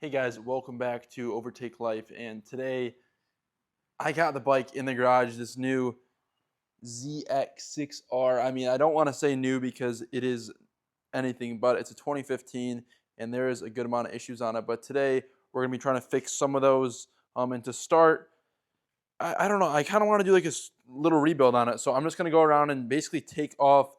Hey guys, welcome back to Overtake Life, and today I got the bike in the garage, this new ZX6R. I mean, I don't want to say new because it is anything but. It's a 2015 and there is a good amount of issues on it, but today we're going to be trying to fix some of those. And to start, I don't know, I kind of want to do like a little rebuild on it, so I'm just going to go around and basically take off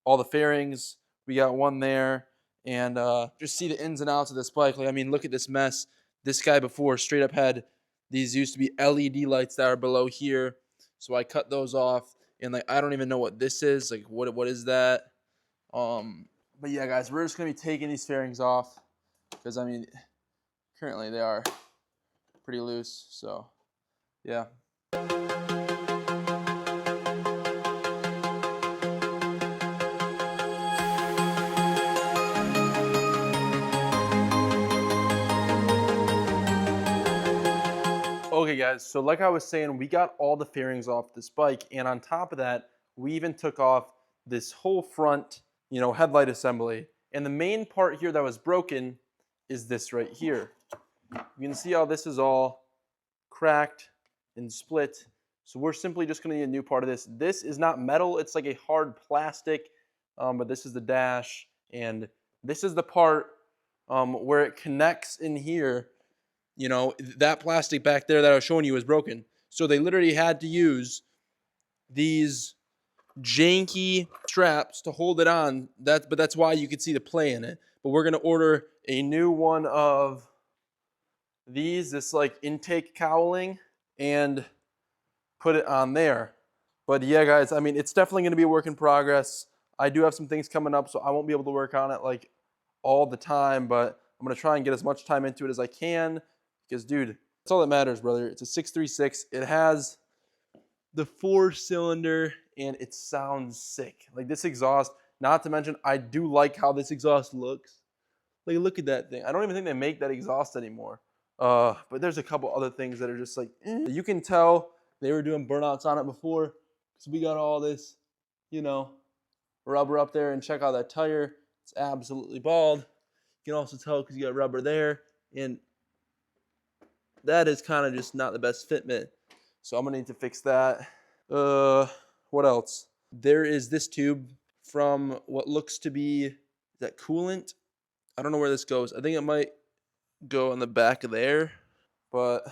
all the fairings. We got one there. And just see the ins and outs of this bike. Like, I mean, look at this mess. This guy before straight up had these used to be LED lights that are below here. So I cut those off. And like, I don't even know what this is. Like, what is that? But yeah, guys, we're just gonna be taking these fairings off because I mean, currently they are pretty loose. So yeah. Okay guys, so like I was saying, we got all the fairings off this bike, and on top of that, we even took off this whole front, headlight assembly. And the main part here that was broken is this right here. You can see how this is all cracked and split. So we're simply just gonna need a new part of this. This is not metal, it's like a hard plastic, but this is the dash, and this is the part where it connects in here. That plastic back there that I was showing you was broken. So they literally had to use these janky straps to hold it on. But that's why you could see the play in it. But we're going to order a new one of these, this like intake cowling, and put it on there. But yeah, guys, I mean, it's definitely going to be a work in progress. I do have some things coming up, so I won't be able to work on it like all the time. But I'm going to try and get as much time into it as I can. Because, dude, that's all that matters, brother. It's a 636. It has the 4-cylinder, and it sounds sick. Like, this exhaust, not to mention, I do like how this exhaust looks. Like, look at that thing. I don't even think they make that exhaust anymore. But there's a couple other things that are just like, You can tell they were doing burnouts on it before. So we got all this, rubber up there. And check out that tire. It's absolutely bald. You can also tell because you got rubber there. And that is kind of just not the best fitment. So I'm gonna need to fix that. What else? There is this tube from what looks to be that coolant. I don't know where this goes. I think it might go in the back of there. But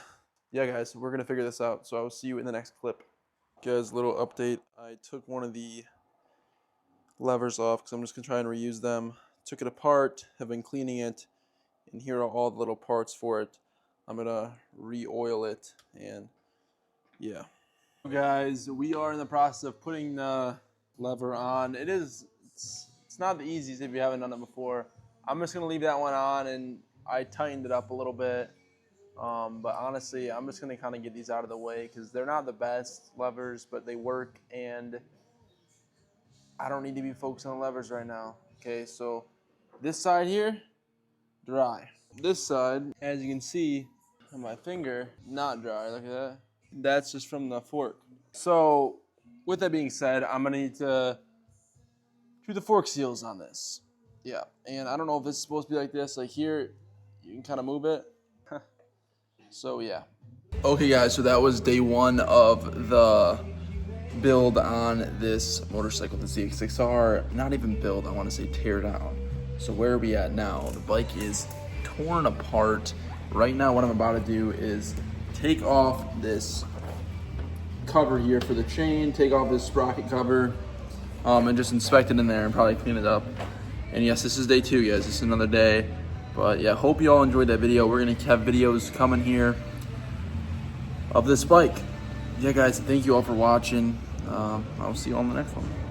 yeah, guys, we're gonna figure this out. So I will see you in the next clip. Guys, little update. I took one of the levers off because I'm just gonna try and reuse them. Took it apart, have been cleaning it, and here are all the little parts for it. I'm gonna re-oil it, and yeah. Guys, we are in the process of putting the lever on. It's not the easiest if you haven't done it before. I'm just gonna leave that one on, and I tightened it up a little bit. But honestly, I'm just gonna kind of get these out of the way because they're not the best levers, but they work, and I don't need to be focused on the levers right now. Okay, so this side here, dry. This side, as you can see, on my finger, not dry. Look at that. That's just from the fork. So with that being said, I'm gonna need to do the fork seals on this. Yeah, and I don't know if it's supposed to be like this. Like here, you can kind of move it. So yeah. Okay guys, so that was day one of the build on this motorcycle, the ZX6R. Not even build, I want to say tear down. So where are we at now? The bike is torn apart. Right now what I'm about to do is take off this cover here for the chain, take off this sprocket cover, and just inspect it in there and probably clean it up. And yes, this is day two, guys. This is another day. But yeah, hope you all enjoyed that video. We're gonna have videos coming here of this bike. Yeah guys, thank you all for watching. I'll see you on the next one.